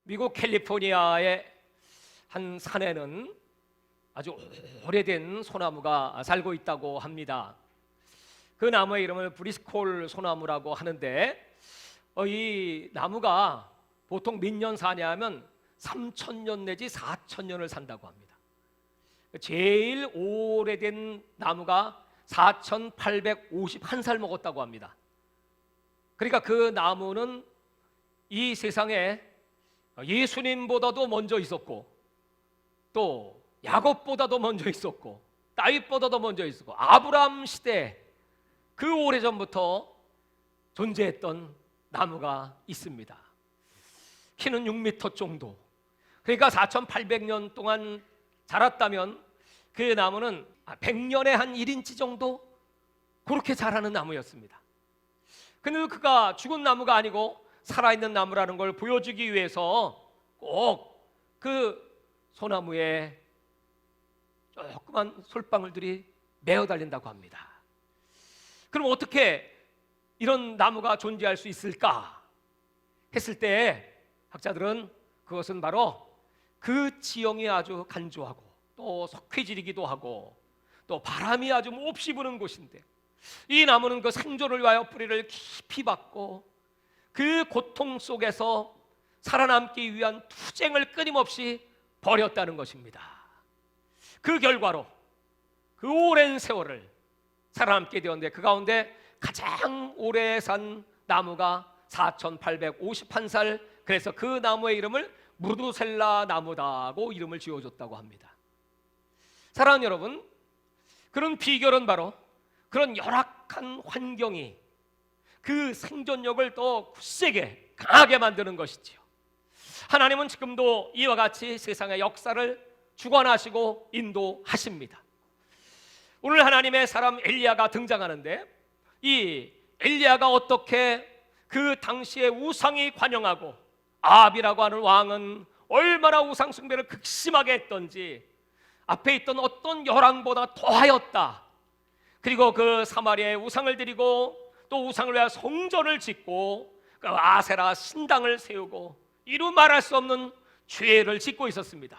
미국 캘리포니아의 한 산에는 아주 오래된 소나무가 살고 있다고 합니다. 그 나무의 이름을 브리스콜 소나무라고 하는데 이 나무가 보통 몇 년 사냐면 3,000년 내지 4,000년을 산다고 합니다. 제일 오래된 나무가 4,851살 먹었다고 합니다. 그러니까 그 나무는 이 세상에 예수님보다도 먼저 있었고, 또 야곱보다도 먼저 있었고, 다윗보다도 먼저 있었고, 아브라함 시대 그 오래전부터 존재했던 나무가 있습니다. 키는 6m 정도. 그러니까 4,800년 동안 자랐다면 그 나무는 100년에 한 1인치 정도 그렇게 자라는 나무였습니다. 근데 그가 죽은 나무가 아니고 살아있는 나무라는 걸 보여주기 위해서 꼭 그 소나무에 조그만 솔방울들이 메어 달린다고 합니다. 그럼 어떻게 이런 나무가 존재할 수 있을까 했을 때 학자들은 그것은 바로 그 지형이 아주 간조하고 또 석회질이기도 하고 또 바람이 아주 몹시 부는 곳인데, 이 나무는 그 생존을 위하여 뿌리를 깊이 박고 그 고통 속에서 살아남기 위한 투쟁을 끊임없이 벌였다는 것입니다. 그 결과로 그 오랜 세월을 살아남게 되었는데, 그 가운데 가장 오래 산 나무가 4,851살, 그래서 그 나무의 이름을 무두셀라 나무다고 이름을 지어줬다고 합니다. 사랑하는 여러분, 그런 비결은 바로 그런 열악한 환경이 그 생존력을 더 굳세게 강하게 만드는 것이지요. 하나님은 지금도 이와 같이 세상의 역사를 주관하시고 인도하십니다. 오늘 하나님의 사람 엘리야가 등장하는데, 이 엘리야가 어떻게 그 당시에 우상이 관영하고 아합이라고 하는 왕은 얼마나 우상 숭배를 극심하게 했던지, 앞에 있던 어떤 열왕보다 더하였다. 그리고 그 사마리아에 우상을 드리고 또 우상을 위하여 성전을 짓고 그 아세라 신당을 세우고 이루 말할 수 없는 죄를 짓고 있었습니다.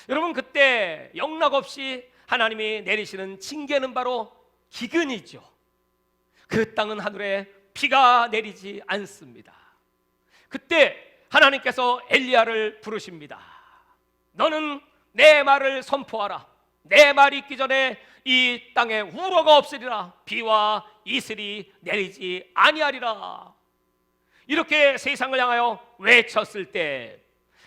여러분, 그때 영락없이 하나님이 내리시는 징계는 바로 기근이죠. 그 땅은 하늘에 비가 내리지 않습니다. 그때 하나님께서 엘리야를 부르십니다. 너는 내 말을 선포하라. 내 말이 있기 전에 이 땅에 우로가 없으리라. 비와 이슬이 내리지 아니하리라. 이렇게 세상을 향하여 외쳤을 때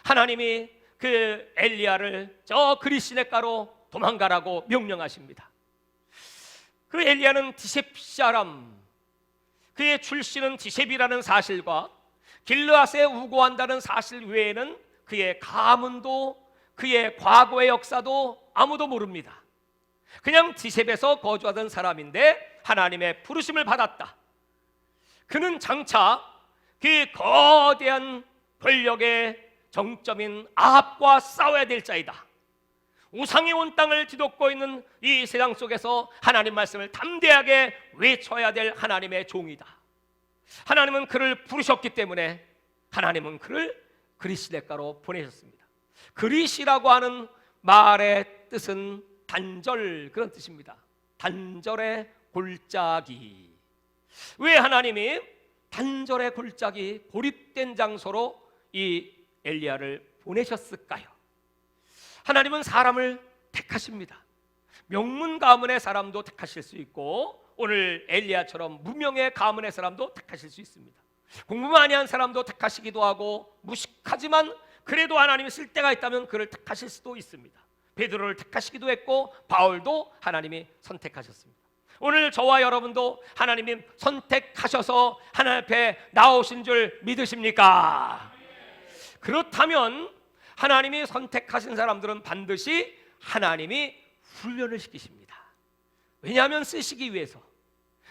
하나님이 그 엘리야를 저 그리시네가로 도망가라고 명령하십니다. 그 엘리야는 디셉 사람, 그의 출신은 디셉이라는 사실과 길르앗에 우고한다는 사실 외에는 그의 가문도 그의 과거의 역사도 아무도 모릅니다. 그냥 디셉에서 거주하던 사람인데 하나님의 부르심을 받았다. 그는 장차 그 거대한 권력의 정점인 아합과 싸워야 될 자이다. 우상이 온 땅을 뒤덮고 있는 이 세상 속에서 하나님 말씀을 담대하게 외쳐야 될 하나님의 종이다. 하나님은 그를 부르셨기 때문에 하나님은 그를 그리시네가로 보내셨습니다. 그리시라고 하는 말의 뜻은 단절, 그런 뜻입니다. 단절의 골짜기. 왜 하나님이 단절의 골짜기, 고립된 장소로 이 엘리야를 보내셨을까요? 하나님은 사람을 택하십니다. 명문 가문의 사람도 택하실 수 있고, 오늘 엘리야처럼 무명의 가문의 사람도 택하실 수 있습니다. 공부 많이 한 사람도 택하시기도 하고, 무식하지만 그래도 하나님이 쓸 때가 있다면 그를 택하실 수도 있습니다. 베드로를 택하시기도 했고, 바울도 하나님이 선택하셨습니다. 오늘 저와 여러분도 하나님이 선택하셔서 하나님 앞에 나오신 줄 믿으십니까? 그렇다면 하나님이 선택하신 사람들은 반드시 하나님이 훈련을 시키십니다. 왜냐하면 쓰시기 위해서.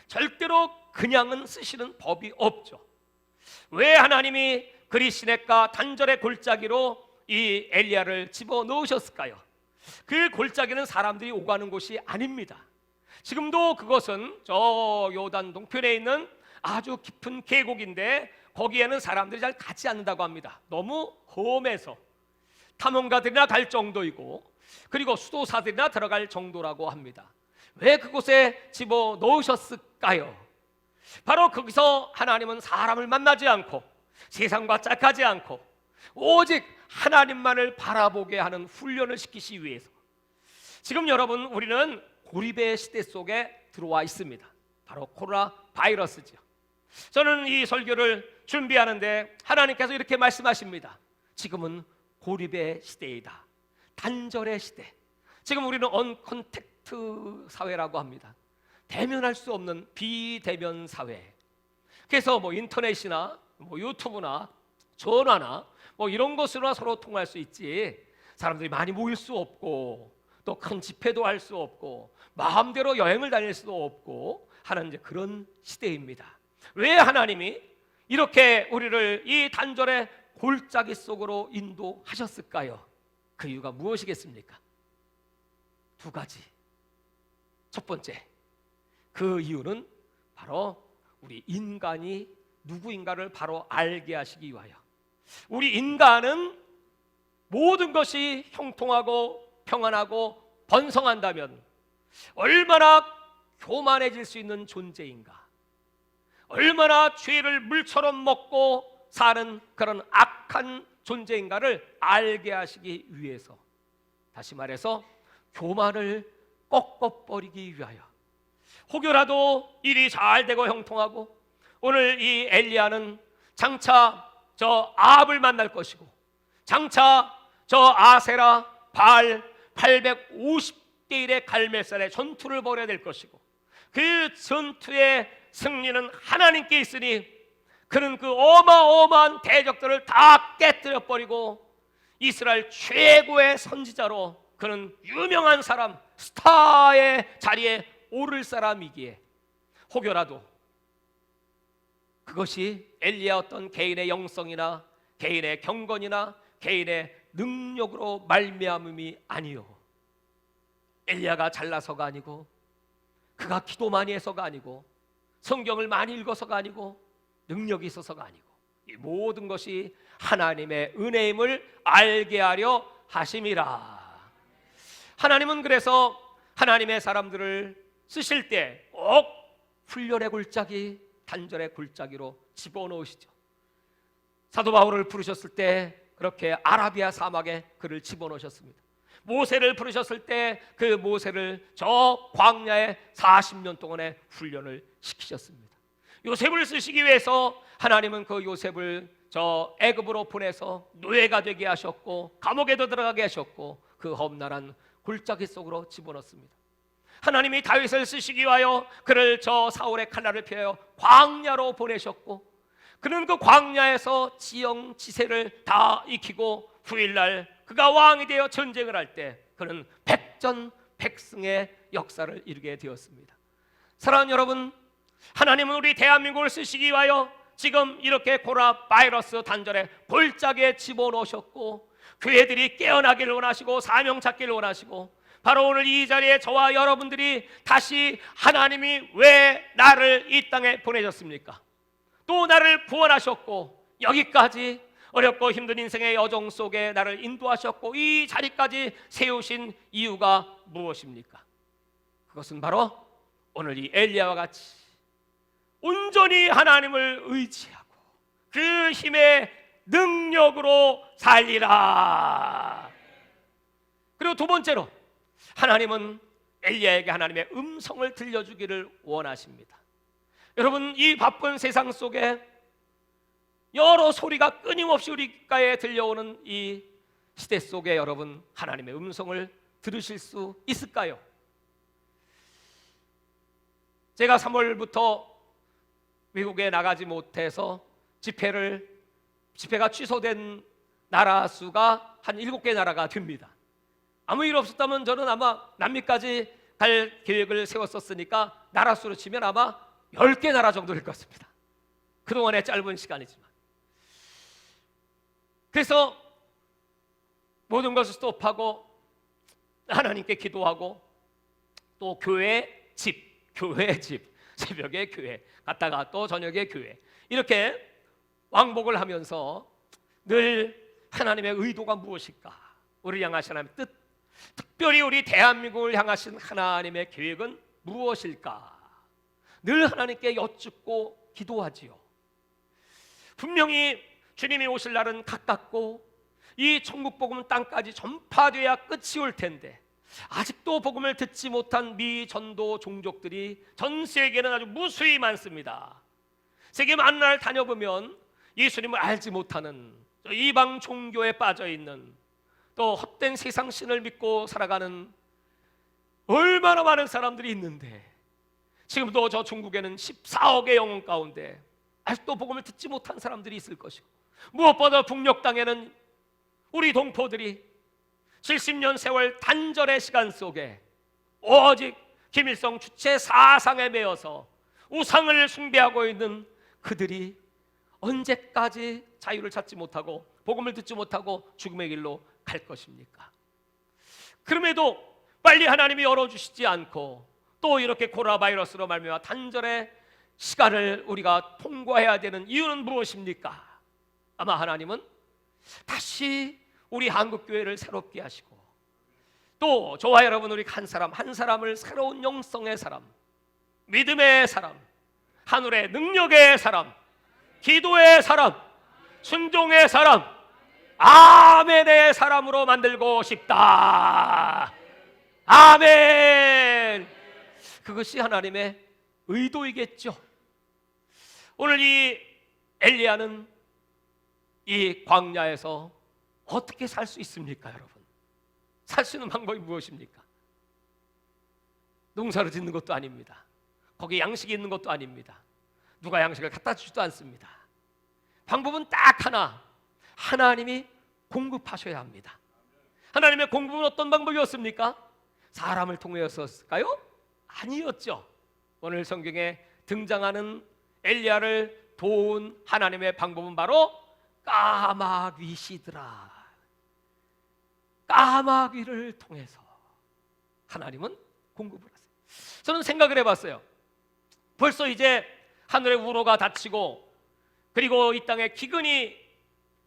절대로 그냥은 쓰시는 법이 없죠. 왜 하나님이 그리시네가 단절의 골짜기로 이 엘리야를 집어넣으셨을까요? 그 골짜기는 사람들이 오가는 곳이 아닙니다. 지금도 그것은 저 요단 동편에 있는 아주 깊은 계곡인데, 거기에는 사람들이 잘 가지 않는다고 합니다. 너무 험해서 탐험가들이나 갈 정도이고, 그리고 수도사들이나 들어갈 정도라고 합니다. 왜 그곳에 집어넣으셨을까요? 바로 거기서 하나님은 사람을 만나지 않고 세상과 짝하지 않고 오직 하나님만을 바라보게 하는 훈련을 시키시기 위해서, 지금 여러분 우리는 고립의 시대 속에 들어와 있습니다. 바로 코로나 바이러스죠. 저는 이 설교를 준비하는데 하나님께서 이렇게 말씀하십니다. 지금은 고립의 시대이다. 단절의 시대. 지금 우리는 언컨택트 사회라고 합니다. 대면할 수 없는 비대면 사회. 그래서 인터넷이나 유튜브나 전화나 이런 것으로나 서로 통할 수 있지, 사람들이 많이 모일 수 없고 또 큰 집회도 할 수 없고 마음대로 여행을 다닐 수도 없고 하는 이제 그런 시대입니다. 왜 하나님이 이렇게 우리를 이 단절의 골짜기 속으로 인도하셨을까요? 그 이유가 무엇이겠습니까? 두 가지. 첫 번째, 그 이유는 바로 우리 인간이 누구인가를 바로 알게 하시기 위하여. 우리 인간은 모든 것이 형통하고 평안하고 번성한다면 얼마나 교만해질 수 있는 존재인가, 얼마나 죄를 물처럼 먹고 사는 그런 악한 존재인가를 알게 하시기 위해서, 다시 말해서 교만을 꺾어버리기 위하여, 혹여라도 일이 잘 되고 형통하고 오늘 이 엘리야는 장차 저 아합을 만날 것이고 장차 저 아세라 바알 850대 1의 갈멜산의 전투를 벌여야 될 것이고, 그 전투의 승리는 하나님께 있으니 그는 그 어마어마한 대적들을 다 깨뜨려 버리고 이스라엘 최고의 선지자로 그는 유명한 사람, 스타의 자리에 오를 사람이기에, 혹여라도 그것이 엘리야 어떤 개인의 영성이나 개인의 경건이나 개인의 능력으로 말미암음이 아니요, 엘리야가 잘나서가 아니고 그가 기도 많이 해서가 아니고 성경을 많이 읽어서가 아니고 능력이 있어서가 아니고, 이 모든 것이 하나님의 은혜임을 알게 하려 하심이라. 하나님은 그래서 하나님의 사람들을 쓰실 때 꼭 훈련의 골짜기, 단절의 골짜기로 집어넣으시죠. 사도 바울을 부르셨을 때 그렇게 아라비아 사막에 그를 집어넣으셨습니다. 모세를 부르셨을 때 그 모세를 저 광야에 40년 동안의 훈련을 시키셨습니다. 요셉을 쓰시기 위해서 하나님은 그 요셉을 저 애굽으로 보내서 노예가 되게 하셨고 감옥에도 들어가게 하셨고 그 험난한 골짜기 속으로 집어넣습니다. 하나님이 다윗을 쓰시기 위하여 그를 저 사울의 칼날을 피하여 광야로 보내셨고, 그는 그 광야에서 지형지세를 다 익히고 후일날 그가 왕이 되어 전쟁을 할 때 그는 백전백승의 역사를 이루게 되었습니다. 사랑하는 여러분, 하나님은 우리 대한민국을 쓰시기 위하여 지금 이렇게 코로나 바이러스 단절에 골짜기에 집어넣으셨고, 교회들이 깨어나기를 원하시고 사명 찾기를 원하시고, 바로 오늘 이 자리에 저와 여러분들이 다시 하나님이 왜 나를 이 땅에 보내셨습니까? 또 나를 구원하셨고 여기까지 어렵고 힘든 인생의 여정 속에 나를 인도하셨고 이 자리까지 세우신 이유가 무엇입니까? 그것은 바로 오늘 이 엘리야와 같이 온전히 하나님을 의지하고 그 힘의 능력으로 살리라. 그리고 두 번째로, 하나님은 엘리야에게 하나님의 음성을 들려주기를 원하십니다. 여러분, 이 바쁜 세상 속에 여러 소리가 끊임없이 우리가에 들려오는 이 시대 속에 여러분, 하나님의 음성을 들으실 수 있을까요? 제가 3월부터 외국에 나가지 못해서 집회가 취소된 나라 수가 한 7개 나라가 됩니다. 아무 일 없었다면 저는 아마 남미까지 갈 계획을 세웠었으니까 나라 수로 치면 아마 10개 나라 정도 될 것 같습니다. 그동안의 짧은 시간이지만. 그래서 모든 것을 스톱하고 하나님께 기도하고 또 교회 집, 새벽에 교회 갔다가 또 저녁에 교회, 이렇게 왕복을 하면서 늘 하나님의 의도가 무엇일까, 우리를 향하신 하나님의 뜻, 특별히 우리 대한민국을 향하신 하나님의 계획은 무엇일까 늘 하나님께 여쭙고 기도하지요. 분명히 주님이 오실 날은 가깝고 이 천국 복음은 땅까지 전파돼야 끝이 올 텐데 아직도 복음을 듣지 못한 미전도 종족들이 전 세계에는 아주 무수히 많습니다. 세계 많은 나라를 다녀보면 예수님을 알지 못하는 이방 종교에 빠져있는, 또 헛된 세상 신을 믿고 살아가는 얼마나 많은 사람들이 있는데, 지금도 저 중국에는 14억의 영혼 가운데 아직도 복음을 듣지 못한 사람들이 있을 것이고, 무엇보다 북녘 땅에는 우리 동포들이 70년 세월 단절의 시간 속에 오직 김일성 주체 사상에 매여서 우상을 숭배하고 있는 그들이 언제까지 자유를 찾지 못하고 복음을 듣지 못하고 죽음의 길로 갈 것입니까? 그럼에도 빨리 하나님이 열어주시지 않고 또 이렇게 코로나 바이러스로 말미암아 단절의 시간을 우리가 통과해야 되는 이유는 무엇입니까? 아마 하나님은 다시 우리 한국교회를 새롭게 하시고, 또 저와 여러분 우리 한 사람 한 사람을 새로운 영성의 사람, 믿음의 사람, 하늘의 능력의 사람, 기도의 사람, 순종의 사람, 아멘의 사람으로 만들고 싶다. 아멘. 그것이 하나님의 의도이겠죠. 오늘 이 엘리야는 이 광야에서 어떻게 살 수 있습니까, 여러분? 살 수 있는 방법이 무엇입니까? 농사를 짓는 것도 아닙니다. 거기 양식이 있는 것도 아닙니다. 누가 양식을 갖다 주지도 않습니다. 방법은 딱 하나, 하나님이 공급하셔야 합니다. 하나님의 공급은 어떤 방법이었습니까? 사람을 통하였을까요? 아니었죠. 오늘 성경에 등장하는 엘리야를 도운 하나님의 방법은 바로 까마귀시더라. 까마귀를 통해서 하나님은 공급을 하세요. 저는 생각을 해봤어요. 벌써 이제 하늘의 우로가 닫히고 그리고 이 땅에 기근이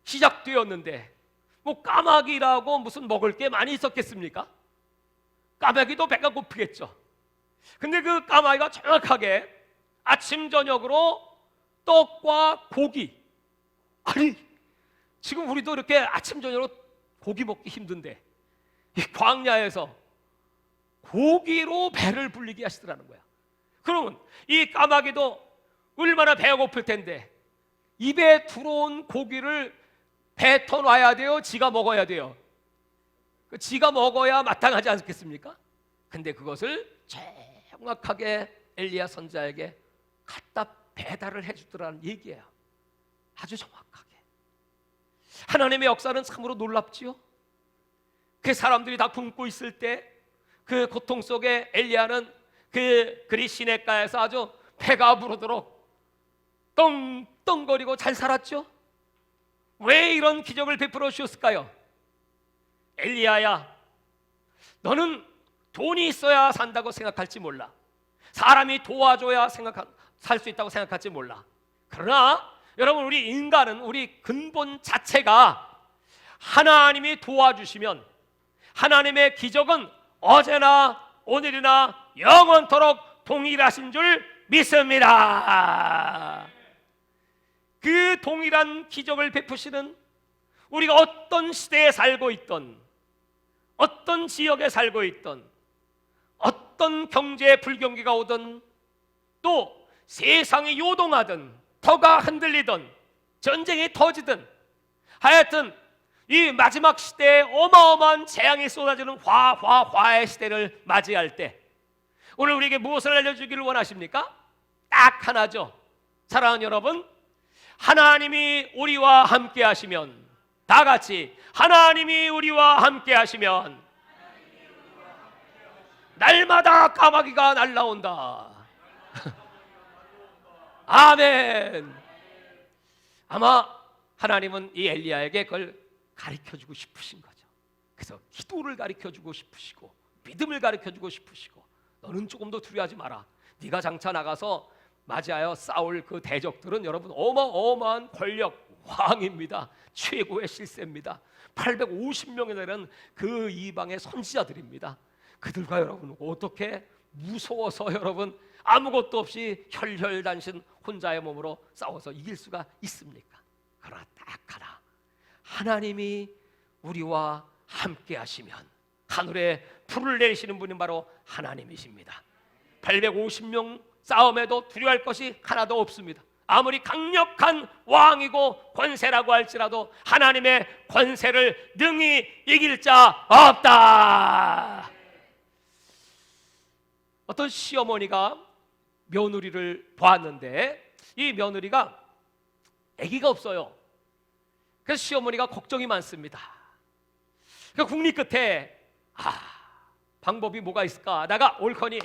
시작되었는데 뭐 까마귀라고 무슨 먹을 게 많이 있었겠습니까? 까마귀도 배가 고프겠죠. 근데 그 까마귀가 정확하게 아침 저녁으로 떡과 고기, 아니 지금 우리도 이렇게 아침 저녁으로 고기 먹기 힘든데 이 광야에서 고기로 배를 불리게 하시더라는 거야. 그러면 이 까마귀도 얼마나 배가 고플 텐데 입에 들어온 고기를 뱉어놔야 돼요? 지가 먹어야 돼요? 지가 먹어야 마땅하지 않겠습니까? 근데 그것을 정확하게 엘리야 선지자에게 갖다 배달을 해주더라는 얘기예요. 아주 정확하게. 하나님의 역사는 참으로 놀랍지요. 그 사람들이 다 굶고 있을 때 그 고통 속에 엘리야는 그 그리 시냇가에서 아주 배가 부르도록 떵떵거리고 잘 살았죠. 왜 이런 기적을 베풀어 주셨을까요? 엘리야야, 너는 돈이 있어야 산다고 생각할지 몰라. 사람이 도와줘야 살 수 있다고 생각할지 몰라. 그러나 여러분, 우리 인간은 우리 근본 자체가 하나님이 도와주시면 하나님의 기적은 어제나 오늘이나 영원토록 동일하신 줄 믿습니다. 그 동일한 기적을 베푸시는, 우리가 어떤 시대에 살고 있던, 어떤 지역에 살고 있던, 어떤 경제 불경기가 오든, 또 세상이 요동하든 터가 흔들리든 전쟁이 터지든, 하여튼 이 마지막 시대에 어마어마한 재앙이 쏟아지는 화의 시대를 맞이할 때 오늘 우리에게 무엇을 알려주기를 원하십니까? 딱 하나죠. 사랑하는 여러분, 하나님이 우리와 함께 하시면, 다 같이 하나님이 우리와 함께 하시면 날마다 까마귀가 날라온다. 아멘. 아마 하나님은 이 엘리야에게 그걸 가르쳐주고 싶으신 거죠. 그래서 기도를 가르쳐주고 싶으시고 믿음을 가르쳐주고 싶으시고, 너는 조금 더 두려워하지 마라. 네가 장차 나가서 맞아요. 싸울 그 대적들은 여러분 어마어마한 권력 왕입니다. 최고의 실세입니다. 850명에 되는 그 이방의 선지자들입니다. 그들과 여러분 어떻게 무서워서 여러분 아무것도 없이 혈혈단신 혼자의 몸으로 싸워서 이길 수가 있습니까? 그러나 딱 하나, 하나님이 우리와 함께 하시면 하늘에 불을 내리시는 분이 바로 하나님이십니다. 850명 싸움에도 두려워할 것이 하나도 없습니다. 아무리 강력한 왕이고 권세라고 할지라도 하나님의 권세를 능히 이길 자 없다. 어떤 시어머니가 며느리를 보았는데 이 며느리가 아기가 없어요. 그래서 시어머니가 걱정이 많습니다. 그 국리 끝에 방법이 뭐가 있을까? 내가 옳거니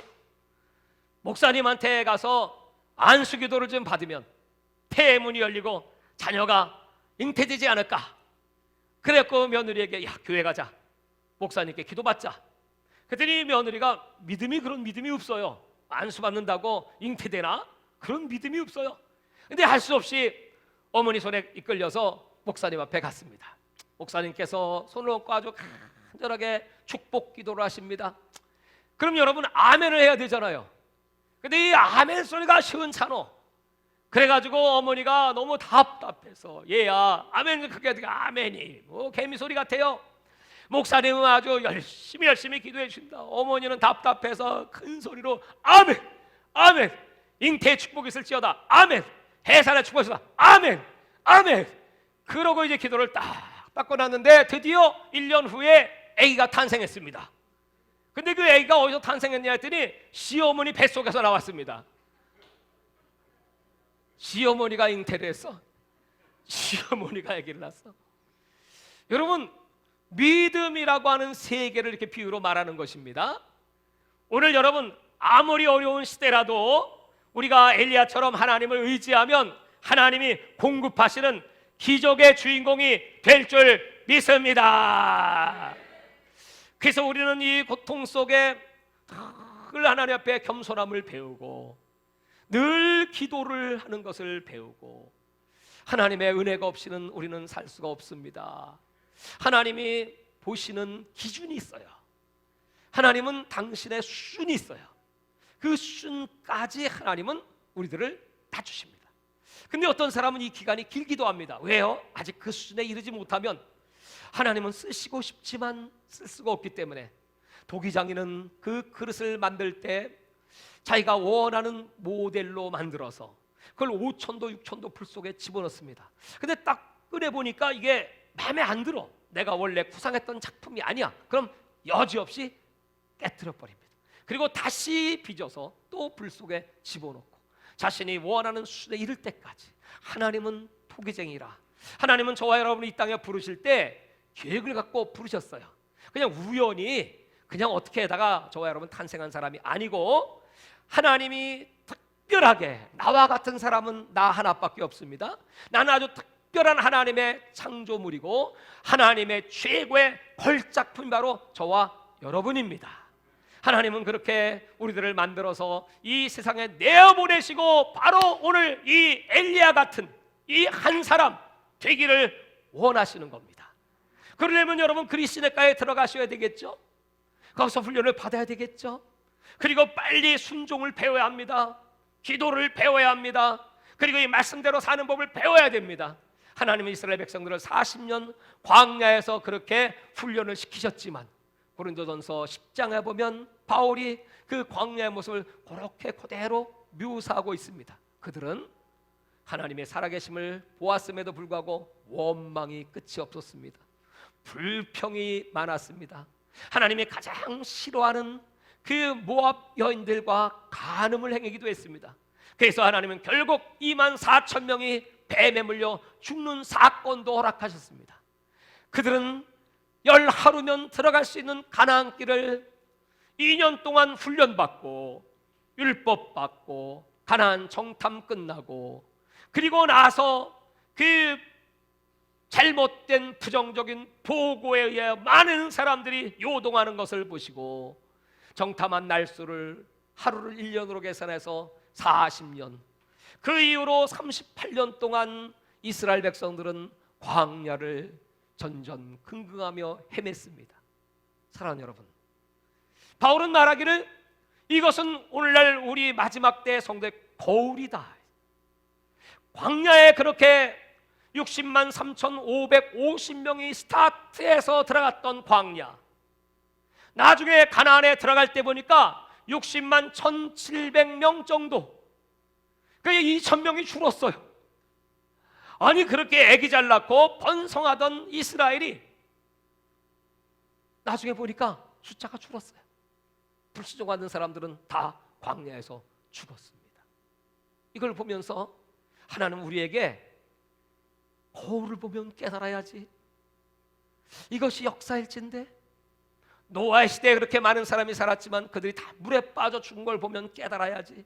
목사님한테 가서 안수기도를 좀 받으면 태문이 열리고 자녀가 잉태되지 않을까? 그랬고 며느리에게 야 교회 가자, 목사님께 기도받자. 그랬더니 며느리가 그런 믿음이 없어요. 안수 받는다고 잉태되나? 그런 믿음이 없어요. 근데 할 수 없이 어머니 손에 이끌려서 목사님 앞에 갔습니다. 목사님께서 손을 얹고 아주 간절하게 축복 기도를 하십니다. 그럼 여러분 아멘을 해야 되잖아요. 근데 이 아멘 소리가 시원찮어. 그래가지고 어머니가 너무 답답해서 얘야 아멘 그렇게 하니까 아멘이 뭐 개미 소리 같아요. 목사님은 아주 열심히 기도해 주신다. 어머니는 답답해서 큰 소리로 아멘 아멘, 잉태의 축복이 있을지어다 아멘, 해산의 축복이 있을지어다 아멘 아멘. 그러고 이제 기도를 딱 받고 났는데 드디어 1년 후에 아기가 탄생했습니다. 근데 그 아기가 어디서 탄생했냐 했더니 시어머니 뱃속에서 나왔습니다. 시어머니가 잉태를 했어. 시어머니가 아기를 낳았어. 여러분 믿음이라고 하는 세계를 이렇게 비유로 말하는 것입니다. 오늘 여러분 아무리 어려운 시대라도 우리가 엘리야처럼 하나님을 의지하면 하나님이 공급하시는 기적의 주인공이 될 줄 믿습니다. 그래서 우리는 이 고통 속에 늘 하나님 앞에 겸손함을 배우고 늘 기도를 하는 것을 배우고 하나님의 은혜가 없이는 우리는 살 수가 없습니다. 하나님이 보시는 기준이 있어요. 하나님은 당신의 수준이 있어요. 그 수준까지 하나님은 우리들을 낮추십니다. 근데 어떤 사람은 이 기간이 길기도 합니다. 왜요? 아직 그 수준에 이르지 못하면 하나님은 쓰시고 싶지만 쓸 수가 없기 때문에 도기장인은 그 그릇을 만들 때 자기가 원하는 모델로 만들어서 그걸 5천도 6천도 풀 속에 집어넣습니다. 근데 딱 꺼내보니까 이게 마음에 안 들어. 내가 원래 구상했던 작품이 아니야. 그럼 여지없이 깨트려 버립니다. 그리고 다시 빚어서 또 불 속에 집어넣고 자신이 원하는 수준에 이를 때까지. 하나님은 토기쟁이라. 하나님은 저와 여러분을 이 땅에 부르실 때 계획을 갖고 부르셨어요. 그냥 우연히 그냥 어떻게 하다가 저와 여러분 탄생한 사람이 아니고 하나님이 특별하게 나와 같은 사람은 나 하나밖에 없습니다. 나는 아주 특별한 하나님의 창조물이고 하나님의 최고의 걸작품이 바로 저와 여러분입니다. 하나님은 그렇게 우리들을 만들어서 이 세상에 내어보내시고 바로 오늘 이 엘리야 같은 이 한 사람 되기를 원하시는 겁니다. 그러려면 여러분 그리스도가에 들어가셔야 되겠죠. 거기서 훈련을 받아야 되겠죠. 그리고 빨리 순종을 배워야 합니다. 기도를 배워야 합니다. 그리고 이 말씀대로 사는 법을 배워야 됩니다. 하나님은 이스라엘 백성들을 40년 광야에서 그렇게 훈련을 시키셨지만 고린도전서 10장에 보면 바울이 그 광야의 모습을 그렇게 그대로 묘사하고 있습니다. 그들은 하나님의 살아계심을 보았음에도 불구하고 원망이 끝이 없었습니다. 불평이 많았습니다. 하나님이 가장 싫어하는 그 모압 여인들과 간음을 행하기도 했습니다. 그래서 하나님은 결국 24,000명이 뱀에 물려 죽는 사건도 허락하셨습니다. 그들은 10하루면 들어갈 수 있는 가나안 길을 2년 동안 훈련받고 율법 받고 가나안 정탐 끝나고 그리고 나서 그 잘못된 부정적인 보고에 의해 많은 사람들이 요동하는 것을 보시고 정탐한 날수를 하루를 1년으로 계산해서 40년 그 이후로 38년 동안 이스라엘 백성들은 광야를 전전긍긍하며 헤맸습니다. 사랑하는 여러분, 바울은 말하기를 이것은 오늘날 우리 마지막 때 성도의 거울이다. 광야에 그렇게 60만 3,550명이 스타트에서 들어갔던 광야, 나중에 가나안에 들어갈 때 보니까 60만 1,700명 정도, 그게 2,000명이 줄었어요. 아니 그렇게 애기 잘 낳고 번성하던 이스라엘이 나중에 보니까 숫자가 줄었어요. 불순종하는 사람들은 다 광야에서 죽었습니다. 이걸 보면서 하나님 우리에게 거울을 보면 깨달아야지. 이것이 역사일진데, 노아의 시대에 그렇게 많은 사람이 살았지만 그들이 다 물에 빠져 죽은 걸 보면 깨달아야지.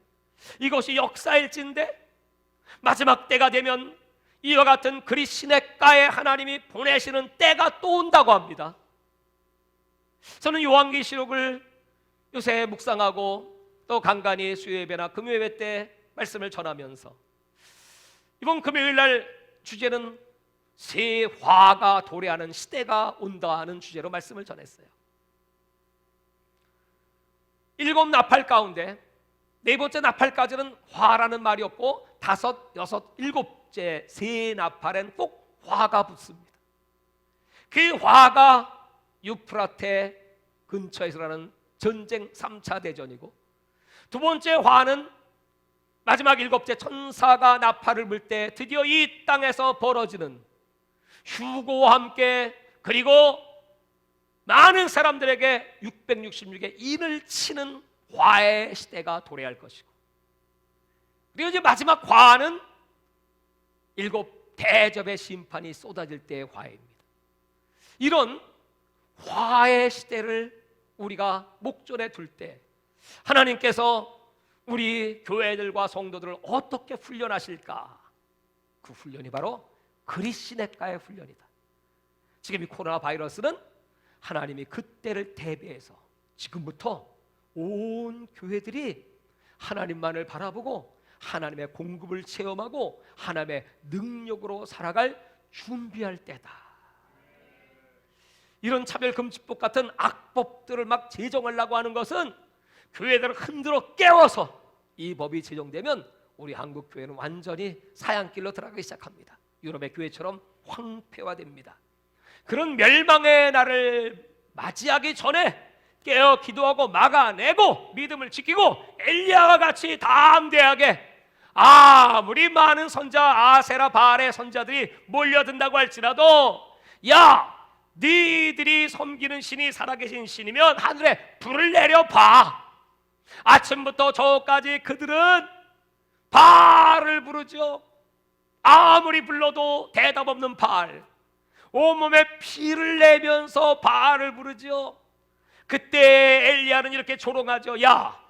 이것이 역사일진데, 마지막 때가 되면 이와 같은 그리스도의 하나님이 보내시는 때가 또 온다고 합니다. 저는 요한계시록을 요새 묵상하고 또 간간히 수요예배나 금요예배 때 말씀을 전하면서 이번 금요일 날 주제는 새 화가 도래하는 시대가 온다 하는 주제로 말씀을 전했어요. 7 나팔 가운데 4번째 나팔까지는 화라는 말이 없고 5, 6, 7째 새 나팔엔 꼭 화가 붙습니다. 그 화가 유프라테 근처에서 나는 전쟁 3차 대전이고, 두 번째 화는 마지막 7째 천사가 나팔을 불 때 드디어 이 땅에서 벌어지는 휴고와 함께, 그리고 많은 사람들에게 666의 인을 치는 화의 시대가 도래할 것이고, 그리고 이제 마지막 화는 7 대접의 심판이 쏟아질 때의 화입니다. 이런 화의 시대를 우리가 목전에 둘 때 하나님께서 우리 교회들과 성도들을 어떻게 훈련하실까? 그 훈련이 바로 그리스도의 훈련이다. 지금 이 코로나 바이러스는 하나님이 그때를 대비해서 지금부터 온 교회들이 하나님만을 바라보고 하나님의 공급을 체험하고 하나님의 능력으로 살아갈 준비할 때다. 이런 차별금지법 같은 악법들을 막 제정하려고 하는 것은 교회들을 흔들어 깨워서 이 법이 제정되면 우리 한국 교회는 완전히 사양길로 들어가기 시작합니다. 유럽의 교회처럼 황폐화됩니다. 그런 멸망의 날을 맞이하기 전에 깨어 기도하고 막아내고 믿음을 지키고 엘리야와 같이 담대하게, 아무리 많은 선자 아세라 바알의 선자들이 몰려든다고 할지라도, 야 너희들이 섬기는 신이 살아계신 신이면 하늘에 불을 내려봐. 아침부터 저까지 그들은 바알을 부르죠. 아무리 불러도 대답 없는 바알, 온몸에 피를 내면서 바알을 부르죠. 그때 엘리야는 이렇게 조롱하죠. 야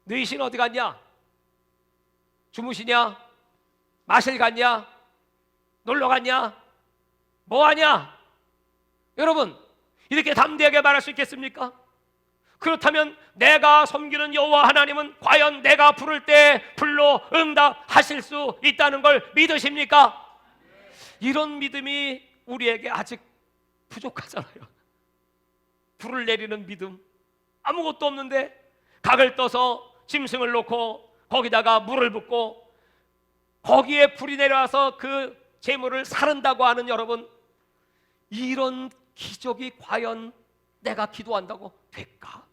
너희 신 어디 갔냐? 주무시냐? 마실 갔냐? 놀러 갔냐? 뭐하냐? 여러분 이렇게 담대하게 말할 수 있겠습니까? 그렇다면 내가 섬기는 여호와 하나님은 과연 내가 부를 때 불로 응답하실 수 있다는 걸 믿으십니까? 이런 믿음이 우리에게 아직 부족하잖아요. 불을 내리는 믿음, 아무것도 없는데 각을 떠서 짐승을 놓고 거기다가 물을 붓고 거기에 불이 내려와서 그 재물을 사른다고 하는 여러분, 이런 기적이 과연 내가 기도한다고 될까?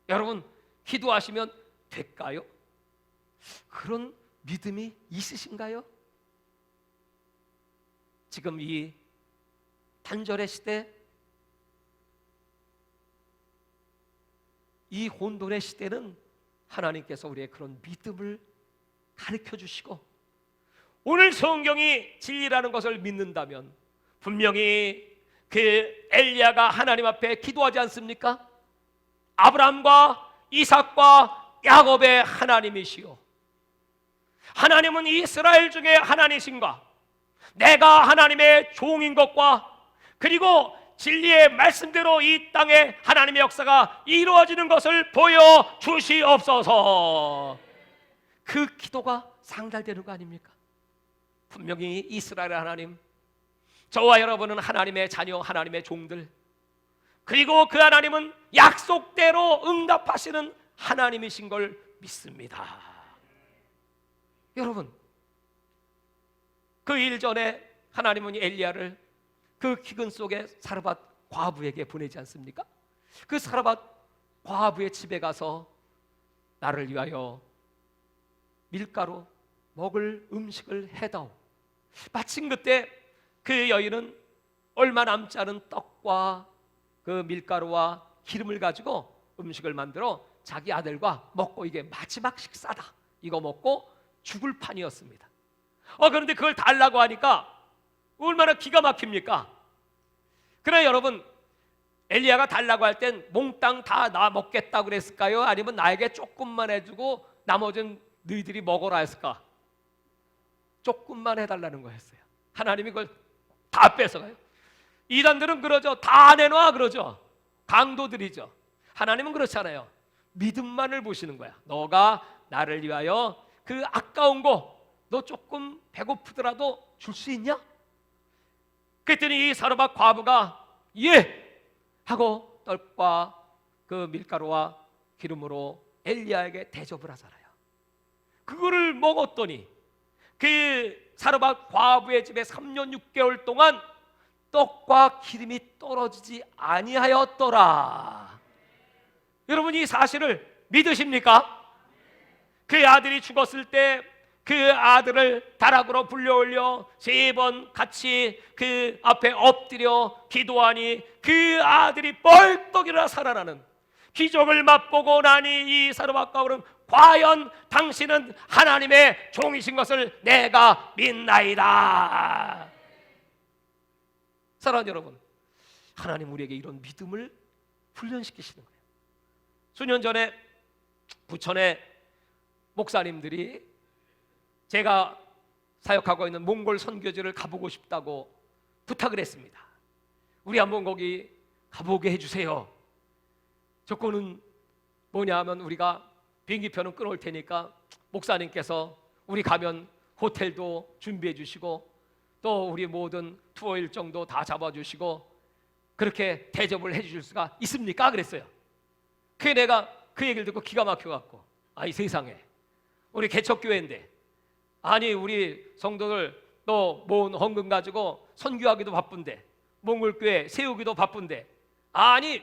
여러분 기도하시면 될까요? 그런 믿음이 있으신가요? 지금 이 단절의 시대, 이 혼돈의 시대는 하나님께서 우리의 그런 믿음을 가르쳐 주시고, 오늘 성경이 진리라는 것을 믿는다면 분명히 그 엘리야가 하나님 앞에 기도하지 않습니까? 아브라함과 이삭과 야곱의 하나님이시오, 하나님은 이스라엘 중에 하나님이신가, 내가 하나님의 종인 것과 그리고 진리의 말씀대로 이 땅에 하나님의 역사가 이루어지는 것을 보여주시옵소서. 그 기도가 상달되는 거 아닙니까? 분명히 이스라엘 하나님, 저와 여러분은 하나님의 자녀, 하나님의 종들, 그리고 그 하나님은 약속대로 응답하시는 하나님이신 걸 믿습니다. 여러분, 그 일 전에 하나님은 엘리야를 그 기근 속에 사르밧 과부에게 보내지 않습니까? 그 사르밧 과부의 집에 가서 나를 위하여 밀가루 먹을 음식을 해다오. 마침 그때 그 여인은 얼마 남지 않은 떡과 그 밀가루와 기름을 가지고 음식을 만들어 자기 아들과 먹고 이게 마지막 식사다, 이거 먹고 죽을 판이었습니다. 그런데 그걸 달라고 하니까 얼마나 기가 막힙니까? 그래 여러분, 엘리야가 달라고 할 땐 몽땅 다 나 먹겠다고 그랬을까요? 아니면 나에게 조금만 해주고 나머지는 너희들이 먹어라 했을까? 조금만 해달라는 거였어요. 하나님이 그걸 다 뺏어가요. 이단들은 그러죠. 다 내놔 그러죠. 강도들이죠. 하나님은 그렇지 않아요. 믿음만을 보시는 거야. 너가 나를 위하여 그 아까운 거 너 조금 배고프더라도 줄 수 있냐? 그랬더니 이 사르밧 과부가 예! 하고 떡과 그 밀가루와 기름으로 엘리야에게 대접을 하잖아요. 그거를 먹었더니 그 사르밧 과부의 집에 3년 6개월 동안 떡과 기름이 떨어지지 아니하였더라. 여러분, 이 사실을 믿으십니까? 그 아들이 죽었을 때 그 아들을 다락으로 불려올려 3번 같이 그 앞에 엎드려 기도하니 그 아들이 벌떡 일어나 살아나는 기적을 맛보고 나니 이 사르밧 과부는 과연 당신은 하나님의 종이신 것을 내가 믿나이다. 사랑하는 여러분, 하나님 우리에게 이런 믿음을 훈련시키시는 거예요. 수년 전에 부천에 목사님들이 제가 사역하고 있는 몽골 선교지를 가보고 싶다고 부탁을 했습니다. 우리 한번 거기 가보게 해주세요. 조건은 뭐냐 하면 우리가 비행기표는 끊어올 테니까 목사님께서 우리 가면 호텔도 준비해 주시고 또 우리 모든 투어 일정도 다 잡아주시고 그렇게 대접을 해주실 수가 있습니까? 그랬어요. 그게 내가 그 얘기를 듣고 기가 막혀갖고 이 세상에 우리 개척교회인데 아니 우리 성도들 또 모은 헌금 가지고 선교하기도 바쁜데 몽골교회 세우기도 바쁜데 아니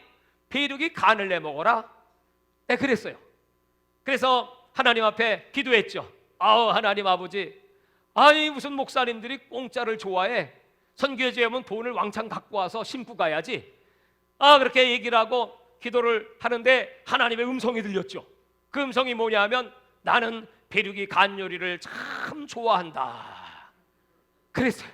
비둘기 간을 내 먹어라? 네, 그랬어요. 그래서 하나님 앞에 기도했죠. 하나님 아버지, 아니 무슨 목사님들이 공짜를 좋아해? 선교지에 오면 돈을 왕창 갖고 와서 심고 가야지. 그렇게 얘기를 하고 기도를 하는데 하나님의 음성이 들렸죠. 그 음성이 뭐냐면 나는 비둘기 간 요리를 참 좋아한다. 그랬어요.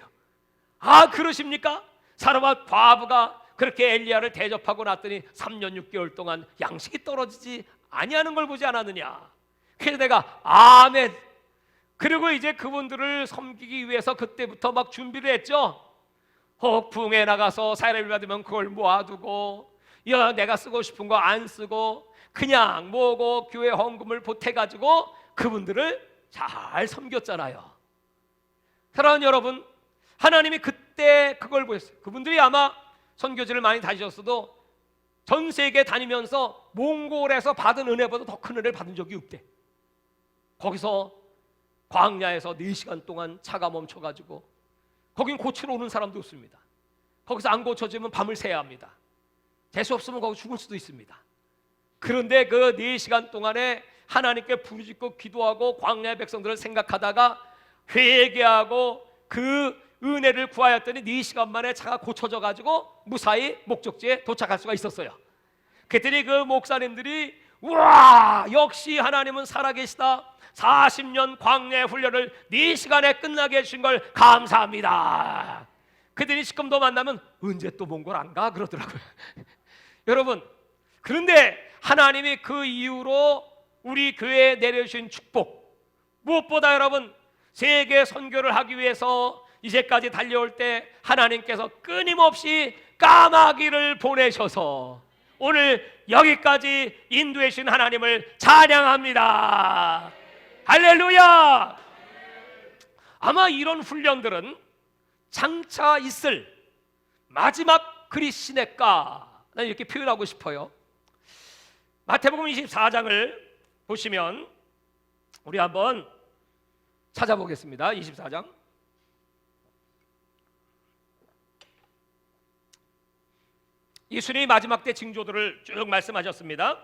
그러십니까? 사르밧 과부가 그렇게 엘리야를 대접하고 났더니 3년 6개월 동안 양식이 떨어지지 아니하는 걸 보지 않았느냐. 그래서 내가 아멘. 그리고 이제 그분들을 섬기기 위해서 그때부터 막 준비를 했죠. 북풍에 나가서 사례를 받으면 그걸 모아두고 내가 쓰고 싶은 거 안 쓰고 그냥 모으고 교회 헌금을 보태가지고 그분들을 잘 섬겼잖아요. 사랑하는 여러분, 하나님이 그때 그걸 보였어요. 그분들이 아마 선교지를 많이 다니셨어도 전 세계 다니면서 몽골에서 받은 은혜보다 더 큰 은혜를 받은 적이 없대. 거기서 광야에서 4시간 동안 차가 멈춰가지고 거긴 고치러 오는 사람도 없습니다. 거기서 안 고쳐지면 밤을 새야 합니다. 재수 없으면 거기 죽을 수도 있습니다. 그런데 그 4시간 동안에 하나님께 부르짖고 기도하고 광야의 백성들을 생각하다가 회개하고 그 은혜를 구하였더니 4시간 만에 차가 고쳐져 가지고 무사히 목적지에 도착할 수가 있었어요. 그랬더니 그 목사님들이 우와, 역시 하나님은 살아계시다. 40년 광야의 훈련을 4시간에 끝나게 해주신 걸 감사합니다. 그들이 시금도 만나면 언제 또 몽골 안 가? 그러더라고요. 여러분, 그런데 하나님이 그 이후로 우리 교회에 내려주신 축복, 무엇보다 여러분 세계 선교를 하기 위해서 이제까지 달려올 때 하나님께서 끊임없이 까마귀를 보내셔서 오늘 여기까지 인도해 주신 하나님을 찬양합니다. 할렐루야! 아마 이런 훈련들은 장차 있을 마지막 그리시네가, 난 이렇게 표현하고 싶어요. 마태복음 24장을 보시면 우리 한번 찾아보겠습니다. 24장. 예수님이 마지막 때 징조들을 쭉 말씀하셨습니다.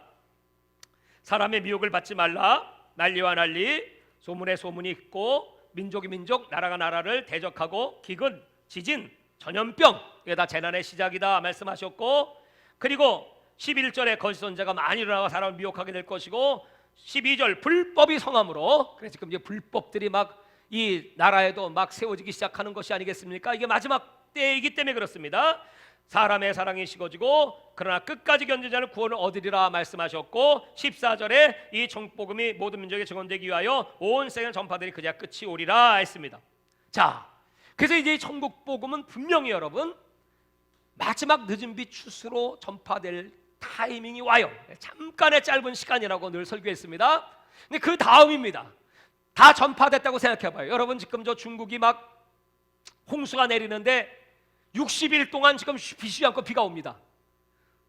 사람의 미혹을 받지 말라. 난리와 난리, 소문에 소문이 있고, 민족이 민족, 나라가 나라를 대적하고, 기근, 지진, 전염병, 이게 다 재난의 시작이다 말씀하셨고, 그리고 11절에 거짓 선자가 많이 일어나고 사람을 미혹하게 될 것이고, 12절 불법이 성함으로, 그래서 지금 이제 불법들이 막 이 나라에도 막 세워지기 시작하는 것이 아니겠습니까? 이게 마지막 때이기 때문에 그렇습니다. 사람의 사랑이 식어지고 그러나 끝까지 견디는 자는 구원을 얻으리라 말씀하셨고, 14절에 이 천국복음이 모든 민족에 증언되기 위하여 온 세계를 전파되리 그제야 끝이 오리라 했습니다. 자, 그래서 이제 천국복음은 분명히 여러분 마지막 늦은 빛 추수로 전파될 타이밍이 와요. 잠깐의 짧은 시간이라고 늘 설교했습니다. 근데 그 다음입니다. 다 전파됐다고 생각해봐요. 여러분 지금 저 중국이 막 홍수가 내리는데 60일 동안 지금 비쉬지 않고 비가 옵니다.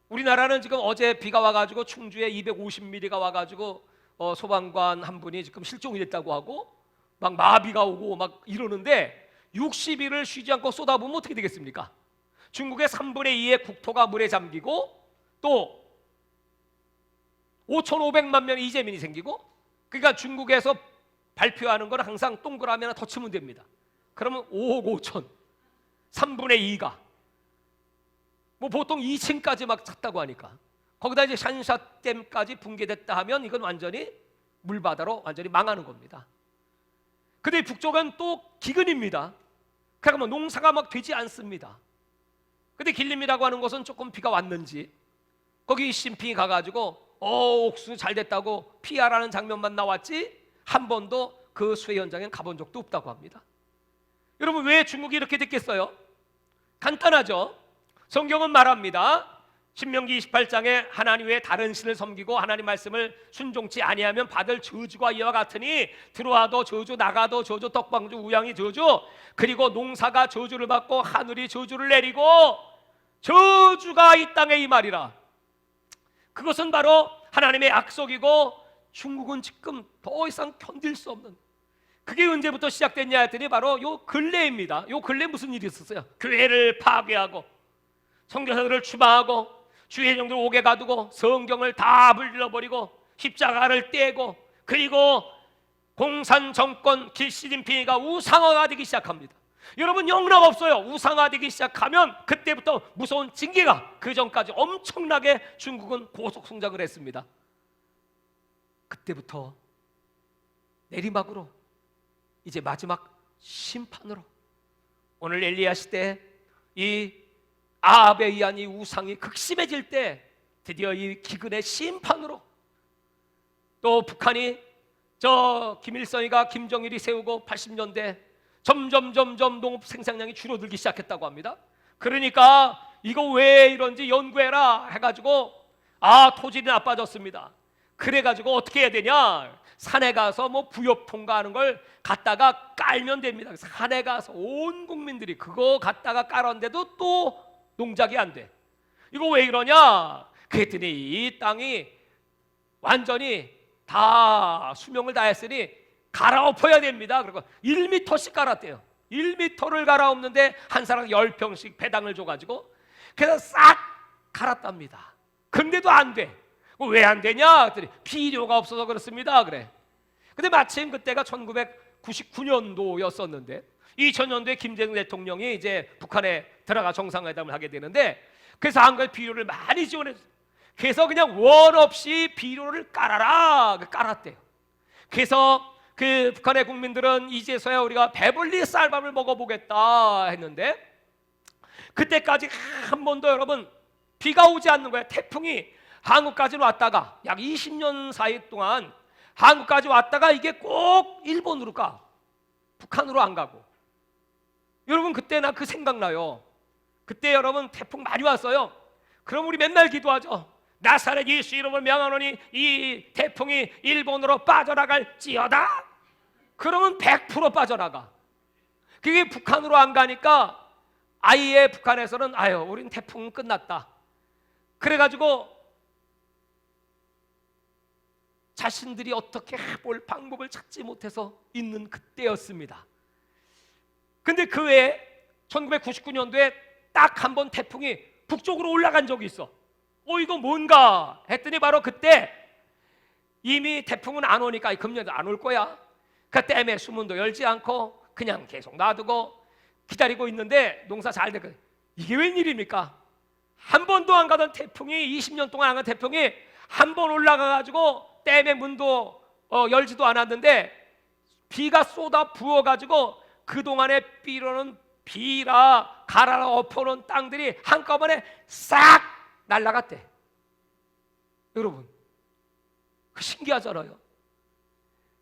우리나라는 지금 어제 비가 와가지고 충주에 250mm가 와가지고 소방관 한 분이 지금 실종이 됐다고 하고 막 마비가 오고 막 이러는데 60일을 쉬지 않고 쏟아부으면 어떻게 되겠습니까? 중국의 3분의 2의 국토가 물에 잠기고 또 5,500만 명의 이재민이 생기고, 그러니까 중국에서 발표하는 건 항상 동그라미 하나 더 치면 됩니다. 그러면 5억 5천 3분의 2가 뭐 보통 2층까지 막 찼다고 하니까 거기다 이제 샨샤댐까지 붕괴됐다 하면 이건 완전히 물바다로 완전히 망하는 겁니다. 근데 북쪽은 또 기근입니다. 그러니까 뭐 농사가 막 되지 않습니다. 근데 길림이라고 하는 곳은 조금 비가 왔는지 거기 심핑이 가가지고 옥수수 잘 됐다고 피하라는 장면만 나왔지 한 번도 그 수해 현장에 가본 적도 없다고 합니다. 여러분 왜 중국이 이렇게 됐겠어요? 간단하죠. 성경은 말합니다. 신명기 28장에 하나님 외에 다른 신을 섬기고 하나님 말씀을 순종치 아니하면 받을 저주가 이와 같으니 들어와도 저주 나가도 저주 떡방주 우양이 저주, 그리고 농사가 저주를 받고 하늘이 저주를 내리고 저주가 이 땅에 임하리라. 그것은 바로 하나님의 약속이고 중국은 지금 더 이상 견딜 수 없는, 그게 언제부터 시작됐냐 했더니 바로 요 근래입니다. 요 근래 무슨 일이 있었어요? 교회를 파괴하고 선교사들을 추방하고 주의 종들 옥에 가두고 성경을 다 불질러버리고 십자가를 떼고, 그리고 공산 정권 시진핑이가 우상화가 되기 시작합니다. 여러분 영락 없어요. 우상화되기 시작하면 그때부터 무서운 징계가, 그 전까지 엄청나게 중국은 고속 성장을 했습니다. 그때부터 내리막으로 이제 마지막 심판으로, 오늘 엘리야 시대 이 아합에 의한 이 우상이 극심해질 때 드디어 이 기근의 심판으로, 또 북한이 저 김일성이가 김정일이 세우고 80년대 점점 농업 생산량이 줄어들기 시작했다고 합니다. 그러니까 이거 왜 이런지 연구해라 해가지고 토질이 나빠졌습니다. 그래가지고 어떻게 해야 되냐, 산에 가서 뭐 부엽 통과하는 걸 갖다가 깔면 됩니다. 산에 가서 온 국민들이 그거 갖다가 깔았는데도 또 농작이 안 돼. 이거 왜 이러냐 그랬더니 이 땅이 완전히 다 수명을 다했으니 갈아엎어야 됩니다. 그리고 1m씩 갈았대요. 1m를 갈아엎는데 한 사람 10평씩 배당을 줘가지고 그래서 싹 갈았답니다. 근데도 안 돼. 왜 안 되냐 그랬더니 비료가 없어서 그렇습니다. 그래. 근데 마침 그때가 1999년도였었는데 2000년도에 김대중 대통령이 이제 북한에 들어가 정상회담을 하게 되는데, 그래서 한국에 비료를 많이 지원했어요. 그래서 그냥 원 없이 비료를 깔아라 깔았대요. 그래서 그 북한의 국민들은 이제서야 우리가 배불리 쌀밥을 먹어보겠다 했는데, 그때까지 한 번도 여러분 비가 오지 않는 거예요. 태풍이 한국까지는 왔다가 약 20년 사이 동안 한국까지 왔다가 이게 꼭 일본으로 가, 북한으로 안 가고. 여러분 그때 나 그 생각나요. 그때 여러분 태풍 많이 왔어요. 그럼 우리 맨날 기도하죠. 나사렛 예수 이름을 명하노니 이 태풍이 일본으로 빠져나갈지어다. 그러면 100% 빠져나가. 그게 북한으로 안 가니까 아예 북한에서는 아유 우린 태풍은 끝났다. 그래가지고 자신들이 어떻게 해볼 방법을 찾지 못해서 있는 그때였습니다. 근데 그 외에 1999년도에 딱 한 번 태풍이 북쪽으로 올라간 적이 있어. 이거 뭔가 했더니 바로 그때 이미 태풍은 안 오니까 금년도 안 올 거야. 그 댐에 수문도 열지 않고 그냥 계속 놔두고 기다리고 있는데 농사 잘 되거든. 이게 웬일입니까? 한 번도 안 가던 태풍이 20년 동안 안 간 태풍이 한 번 올라가가지고 댐의 문도 열지도 않았는데 비가 쏟아 부어가지고 그동안에 삐로는 비라 가라라 엎어놓은 땅들이 한꺼번에 싹 날아갔대. 여러분 그 신기하잖아요.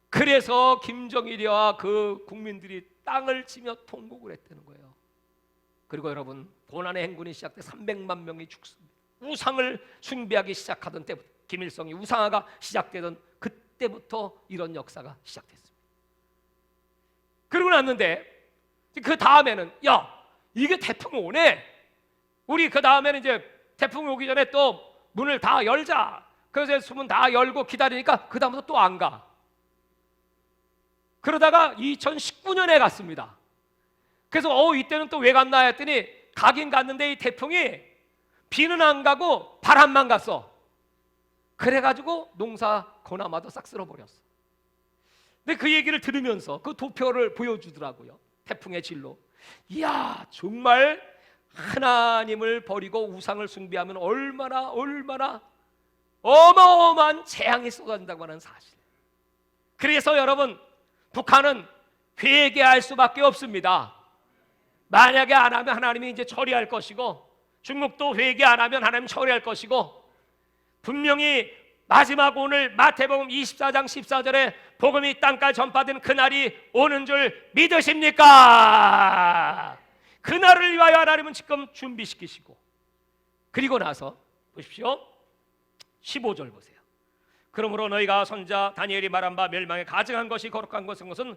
그래서 김정일이와 그 국민들이 땅을 치며 통곡을 했다는 거예요. 그리고 여러분 고난의 행군이 시작돼 300만 명이 죽습니다. 우상을 숭배하기 시작하던 때부터 김일성이 우상화가 시작되던 그때부터 이런 역사가 시작됐습니다. 그러고 났는데 그 다음에는 야 이게 태풍 오네. 우리 그 다음에는 이제 태풍 오기 전에 또 문을 다 열자. 그래서 수문 다 열고 기다리니까 그 다음부터 또 안 가. 그러다가 2019년에 갔습니다. 그래서 이때는 또 왜 갔나 했더니 가긴 갔는데 이 태풍이 비는 안 가고 바람만 갔어. 그래가지고 농사 거나마도 싹 쓸어버렸어. 근데 그 얘기를 들으면서 그 도표를 보여주더라고요. 태풍의 진로. 이야 정말 하나님을 버리고 우상을 숭배하면 얼마나 어마어마한 재앙이 쏟아진다고 하는 사실. 그래서 여러분 북한은 회개할 수밖에 없습니다. 만약에 안 하면 하나님이 이제 처리할 것이고 중국도 회개 안 하면 하나님 처리할 것이고 분명히 마지막 오늘 마태복음 24장 14절에 복음이 땅까지 전파된 그날이 오는 줄 믿으십니까? 그날을 위하여 하나님은 지금 준비시키시고 그리고 나서 보십시오. 15절 보세요. 그러므로 너희가 선자 다니엘이 말한 바 멸망에 가증한 것이 거룩한 것은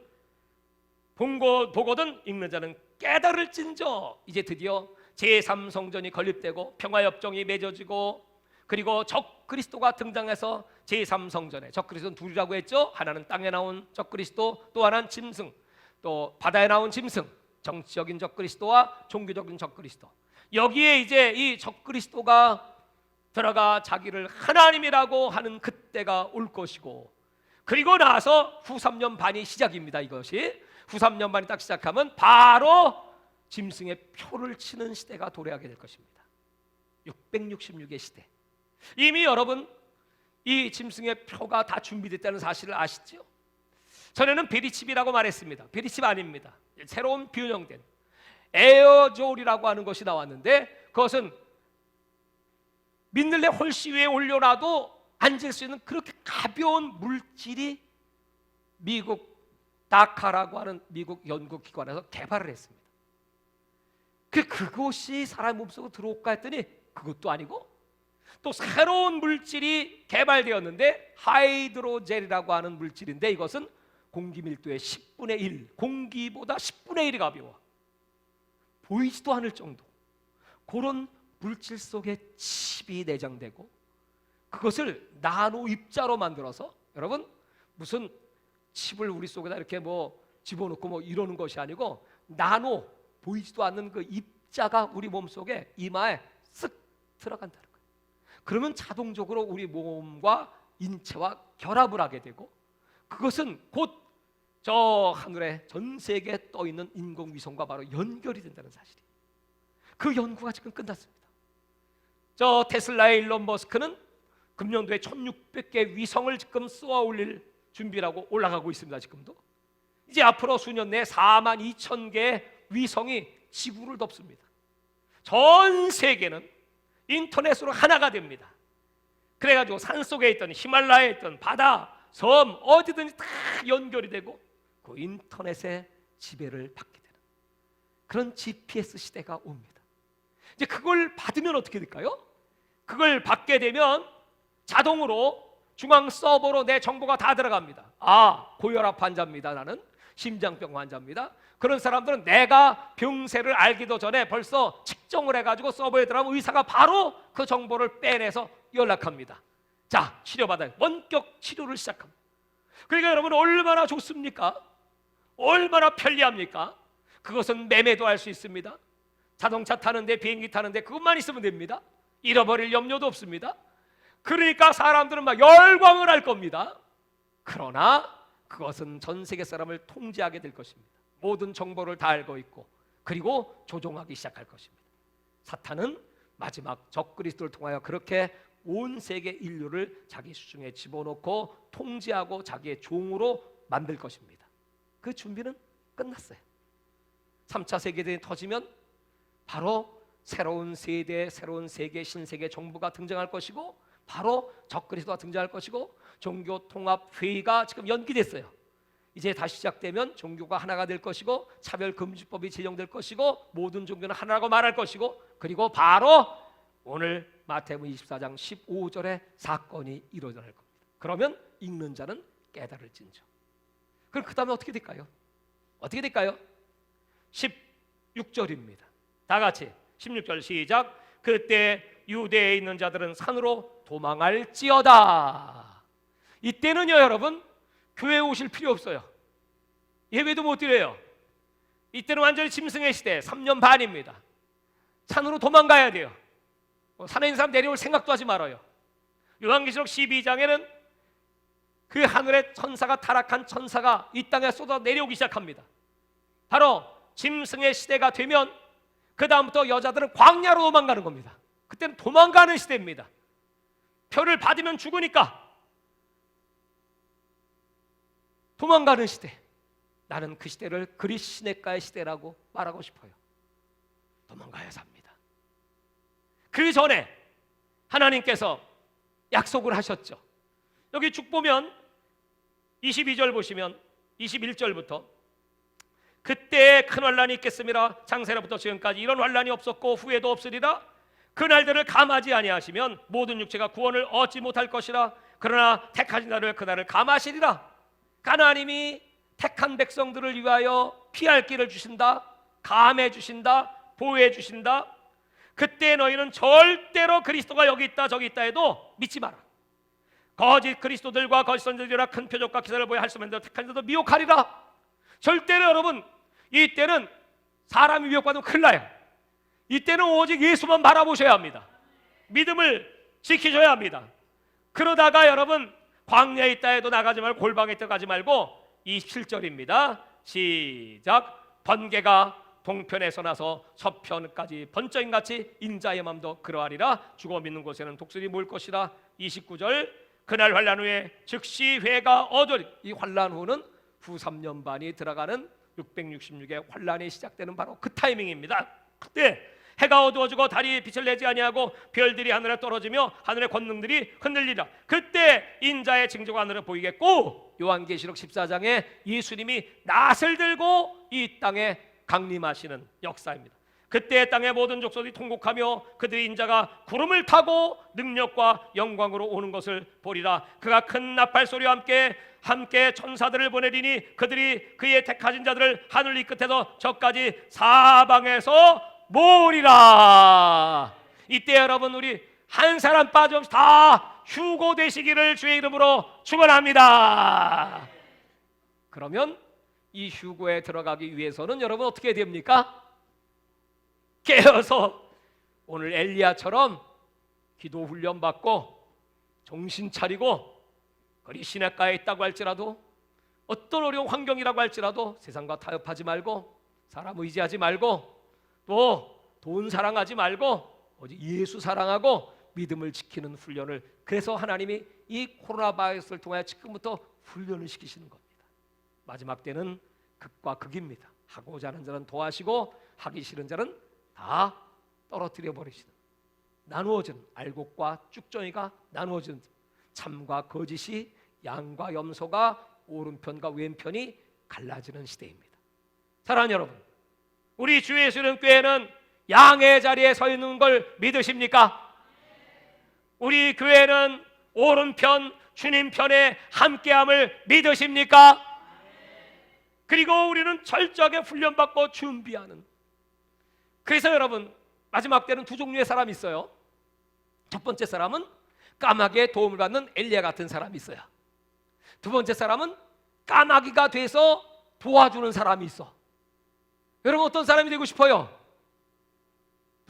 보거든 읽는 자는 깨달을진저. 이제 드디어 제3성전이 건립되고 평화협정이 맺어지고 그리고 적그리스도가 등장해서 제3성전에 적그리스도는 둘이라고 했죠. 하나는 땅에 나온 적그리스도, 또 하나는 짐승, 또 바다에 나온 짐승. 정치적인 적그리스도와 종교적인 적그리스도. 여기에 이제 이 적그리스도가 들어가 자기를 하나님이라고 하는 그때가 올 것이고 그리고 나서 후 3년 반이 시작입니다. 이것이 후 3년 반이 딱 시작하면 바로 짐승의 표를 치는 시대가 도래하게 될 것입니다. 666의 시대. 이미 여러분 이 짐승의 표가 다 준비됐다는 사실을 아시죠? 전에는 베리칩이라고 말했습니다. 베리칩 아닙니다. 새로운 변형된 에어졸이라고 하는 것이 나왔는데 그것은 민들레 홀씨 위에 올려놔도 앉을 수 있는 그렇게 가벼운 물질이 미국 다카라고 하는 미국 연구기관에서 개발을 했습니다. 그것이 사람 몸속으로 들어올까 했더니 그것도 아니고 또 새로운 물질이 개발되었는데 하이드로젤이라고 하는 물질인데 이것은 공기 밀도의 10분의 1, 공기보다 10분의 1이 가벼워. 보이지도 않을 정도. 그런 물질 속에 칩이 내장되고 그것을 나노 입자로 만들어서 여러분 무슨 칩을 우리 속에다 이렇게 집어넣고 이러는 것이 아니고 나노 보이지도 않는 그 입자가 우리 몸속에 이마에 쓱 들어간다는 거예요. 그러면 자동적으로 우리 몸과 인체와 결합을 하게 되고 그것은 곧 저 하늘에 전 세계에 떠 있는 인공위성과 바로 연결이 된다는 사실이에요. 그 연구가 지금 끝났습니다. 저 테슬라의 일론 머스크는 금년도에 1600개 위성을 지금 쏘아 올릴 준비라고 올라가고 있습니다. 지금도 이제 앞으로 수년 내에 42,000개의 위성이 지구를 덮습니다. 전 세계는 인터넷으로 하나가 됩니다. 그래가지고 산속에 있던 히말라야에 있던 바다, 섬 어디든지 다 연결이 되고 그 인터넷의 지배를 받게 되는 그런 GPS 시대가 옵니다. 이제 그걸 받으면 어떻게 될까요? 그걸 받게 되면 자동으로 중앙 서버로 내 정보가 다 들어갑니다. 고혈압 환자입니다. 나는 심장병 환자입니다. 그런 사람들은 내가 병세를 알기도 전에 벌써 측정을 해가지고 서버에 들어가면 의사가 바로 그 정보를 빼내서 연락합니다. 자, 치료받아요. 원격 치료를 시작합니다. 그러니까 여러분 얼마나 좋습니까? 얼마나 편리합니까? 그것은 매매도 할 수 있습니다. 자동차 타는데, 비행기 타는데 그것만 있으면 됩니다. 잃어버릴 염려도 없습니다. 그러니까 사람들은 막 열광을 할 겁니다. 그러나 그것은 전 세계 사람을 통제하게 될 것입니다. 모든 정보를 다 알고 있고 그리고 조종하기 시작할 것입니다. 사탄은 마지막 적그리스도를 통하여 그렇게 온 세계 인류를 자기 수중에 집어넣고 통제하고 자기의 종으로 만들 것입니다. 그 준비는 끝났어요. 3차 세계대전이 터지면 바로 새로운 세대, 새로운 세계, 신세계 정부가 등장할 것이고 바로 적그리스도가 등장할 것이고 종교통합회의가 지금 연기됐어요. 이제 다시 시작되면 종교가 하나가 될 것이고 차별금지법이 제정될 것이고 모든 종교는 하나라고 말할 것이고 그리고 바로 오늘 마태복음 24장 15절에 사건이 일어날 겁니다. 그러면 읽는 자는 깨달을진저. 그럼 그 다음에 어떻게 될까요? 어떻게 될까요? 16절입니다. 다 같이 16절 시작. 그때 유대에 있는 자들은 산으로 도망할지어다. 이때는요 여러분 교회에 오실 필요 없어요. 예배도 못 드려요. 이때는 완전히 짐승의 시대 3년 반입니다. 산으로 도망가야 돼요. 산에 있는 사람 내려올 생각도 하지 말아요. 요한계시록 12장에는 그 하늘의 천사가 타락한 천사가 이 땅에 쏟아 내려오기 시작합니다. 바로 짐승의 시대가 되면 그 다음부터 여자들은 광야로 도망가는 겁니다. 그때는 도망가는 시대입니다. 표를 받으면 죽으니까 도망가는 시대. 나는 그 시대를 그리스 시내가의 시대라고 말하고 싶어요. 도망가야 삽니다. 그 전에 하나님께서 약속을 하셨죠. 여기 쭉 보면 22절 보시면 21절부터 그때 큰 환란이 있겠음이라 창세로부터 지금까지 이런 환란이 없었고 후에도 없으리라. 그 날들을 감하지 아니하시면 모든 육체가 구원을 얻지 못할 것이라. 그러나 택하신 자를 그날을 감하시리라. 하나님이 택한 백성들을 위하여 피할 길을 주신다. 감해 주신다. 보호해 주신다. 그때 너희는 절대로 그리스도가 여기 있다 저기 있다 해도 믿지 마라. 거짓 그리스도들과 거짓 선지자들이라 큰 표적과 기사를 보여 할 수 없는 대로 택한 자도 미혹하리라. 절대로 여러분 이때는 사람이 미혹받으면 큰일 나요. 이때는 오직 예수만 바라보셔야 합니다. 믿음을 지키셔야 합니다. 그러다가 여러분 광야에 있다 해도 나가지 말고 골방에 들어가지 말고 27절입니다. 시작. 번개가 동편에서 나서 서편까지 번쩍인같이 인자의 맘도 그러하리라. 죽어 믿는 곳에는 독수리 모일 것이라. 29절. 그날 환란 후에 즉시 회가 얻으리. 이 환란 후는 후 3년 반이 들어가는 666의 환란이 시작되는 바로 그 타이밍입니다. 그때 해가 어두워지고 달이 빛을 내지 아니하고 별들이 하늘에 떨어지며 하늘의 권능들이 흔들리라. 그때 인자의 징조가 하늘에 보이겠고 요한계시록 14장에 예수님이 낫을 들고 이 땅에 강림하시는 역사입니다. 그때 땅의 모든 족속이 통곡하며 그들의 인자가 구름을 타고 능력과 영광으로 오는 것을 보리라. 그가 큰 나팔 소리와 함께 천사들을 보내리니 그들이 그의 택하신 자들을 하늘 이 끝에서 저까지 사방에서 모으리라. 이때 여러분 우리 한 사람 빠짐없이 다 휴고되시기를 주의 이름으로 축원합니다. 그러면 이 휴고에 들어가기 위해서는 여러분 어떻게 됩니까? 깨어서 오늘 엘리야처럼 기도 훈련 받고 정신 차리고 그리 시냇가에 있다고 할지라도 어떤 어려운 환경이라고 할지라도 세상과 타협하지 말고 사람 의지하지 말고 또 돈 사랑하지 말고 오직 예수 사랑하고 믿음을 지키는 훈련을, 그래서 하나님이 이 코로나 바이러스를 통하여 지금부터 훈련을 시키시는 겁니다. 마지막 때는 극과 극입니다. 하고자 하는 자는 도하시고 하기 싫은 자는 다 떨어뜨려 버리시는, 나누어지는 알곡과 쭉정이가 나누어지는, 참과 거짓이, 양과 염소가 오른편과 왼편이 갈라지는 시대입니다. 사랑하는 여러분, 우리 주 예수님 교회는 양의 자리에 서 있는 걸 믿으십니까? 우리 교회는 오른편 주님 편에 함께함을 믿으십니까? 그리고 우리는 철저하게 훈련받고 준비하는. 그래서 여러분, 마지막 때는 두 종류의 사람이 있어요. 첫 번째 사람은 까마귀의 도움을 받는 엘리야 같은 사람이 있어요. 두 번째 사람은 까마귀가 돼서 도와주는 사람이 있어. 여러분, 어떤 사람이 되고 싶어요?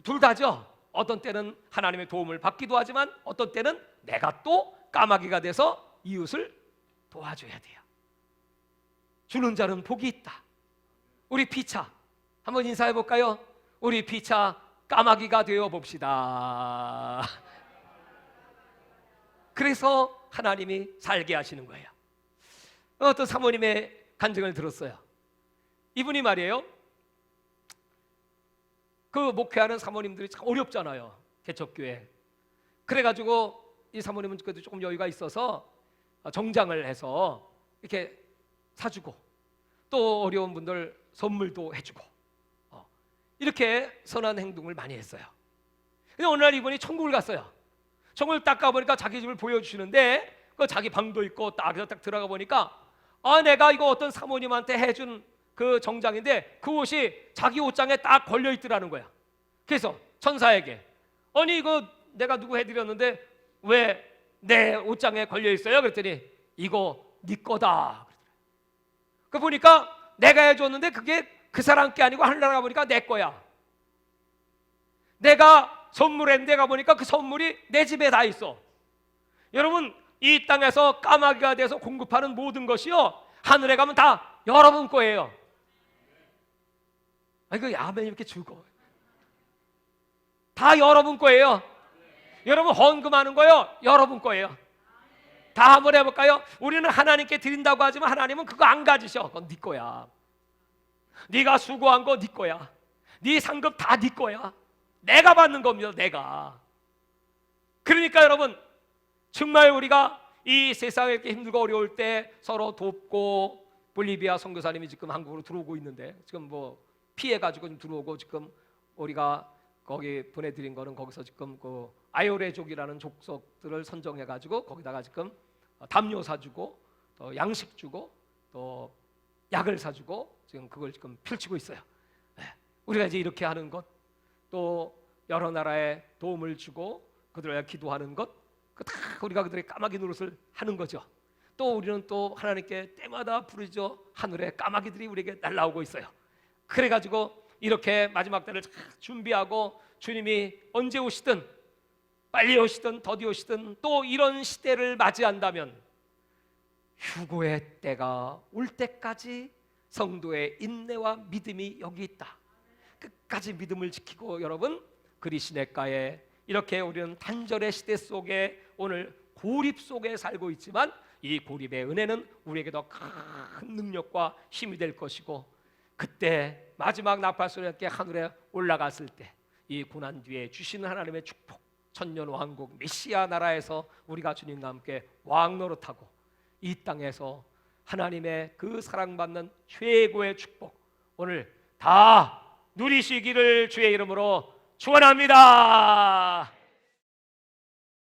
둘 다죠. 어떤 때는 하나님의 도움을 받기도 하지만 어떤 때는 내가 또 까마귀가 돼서 이웃을 도와줘야 돼요. 주는 자는 복이 있다. 우리 피차 한번 인사해 볼까요? 우리 피차 까마귀가 되어 봅시다. 그래서 하나님이 살게 하시는 거예요. 어떤 사모님의 간증을 들었어요. 이분이 말이에요, 그 목회하는 사모님들이 참 어렵잖아요, 개척교회. 그래가지고 이 사모님은 그래도 조금 여유가 있어서 정장을 해서 이렇게 사주고 또 어려운 분들 선물도 해주고 이렇게 선한 행동을 많이 했어요. 근데 어느 날 이분이 천국을 갔어요. 천국을 딱 가보니까 자기 집을 보여주시는데 그 자기 방도 있고 딱 들어가 보니까 내가 이거 어떤 사모님한테 해준 그 정장인데 그 옷이 자기 옷장에 딱 걸려 있더라는 거야. 그래서 천사에게 아니 이거 내가 누구 해드렸는데 왜 내 옷장에 걸려 있어요? 그랬더니 이거 네 거다. 그 보니까 내가 해줬는데 그게 그 사람 게 아니고 하늘나라 가보니까 내 거야. 내가 선물했는데 가보니까 그 선물이 내 집에 다 있어. 여러분, 이 땅에서 까마귀가 돼서 공급하는 모든 것이요 하늘에 가면 다 여러분 거예요. 이거 아멘 이렇게 죽어. 다 여러분 거예요. 여러분 헌금하는 거요 여러분 거예요. 다 한번 해볼까요? 우리는 하나님께 드린다고 하지만 하나님은 그거 안 가지셔. 그건 네 거야. 네가 수고한 거 네 거야. 네 상급 다 네 거야. 내가 받는 겁니다. 내가. 그러니까 여러분, 정말 우리가 이 세상에 이렇게 힘들고 어려울 때 서로 돕고, 볼리비아 선교사님이 지금 한국으로 들어오고 있는데 지금 뭐 피해가지고 좀 들어오고, 지금 우리가 거기 보내드린 거는 거기서 지금 그 아요레족이라는 족속들을 선정해가지고 거기다가 지금 담요 사주고 또 양식 주고 또 약을 사주고 지금 그걸 지금 펼치고 있어요. 우리가 이제 이렇게 하는 것, 또 여러 나라에 도움을 주고 그들을 위해 기도하는 것, 그 다 우리가 그들의 까마귀 노릇을 하는 거죠. 또 우리는 또 하나님께 때마다 부르죠. 하늘에 까마귀들이 우리에게 날라오고 있어요. 그래가지고 이렇게 마지막 때를 준비하고 주님이 언제 오시든 빨리 오시든 더디 오시든 또 이런 시대를 맞이한다면 휴고의 때가 올 때까지 성도의 인내와 믿음이 여기 있다. 끝까지 믿음을 지키고 여러분, 그리시네가에 이렇게 우리는 단절의 시대 속에 오늘 고립 속에 살고 있지만 이 고립의 은혜는 우리에게 더 큰 능력과 힘이 될 것이고, 그때 마지막 나팔소리와 함께 하늘에 올라갔을 때 이 고난 뒤에 주시는 하나님의 축복, 천년 왕국 메시아 나라에서 우리가 주님과 함께 왕 노릇하고 이 땅에서 하나님의 그 사랑받는 최고의 축복 오늘 다 누리시기를 주의 이름으로 축원합니다.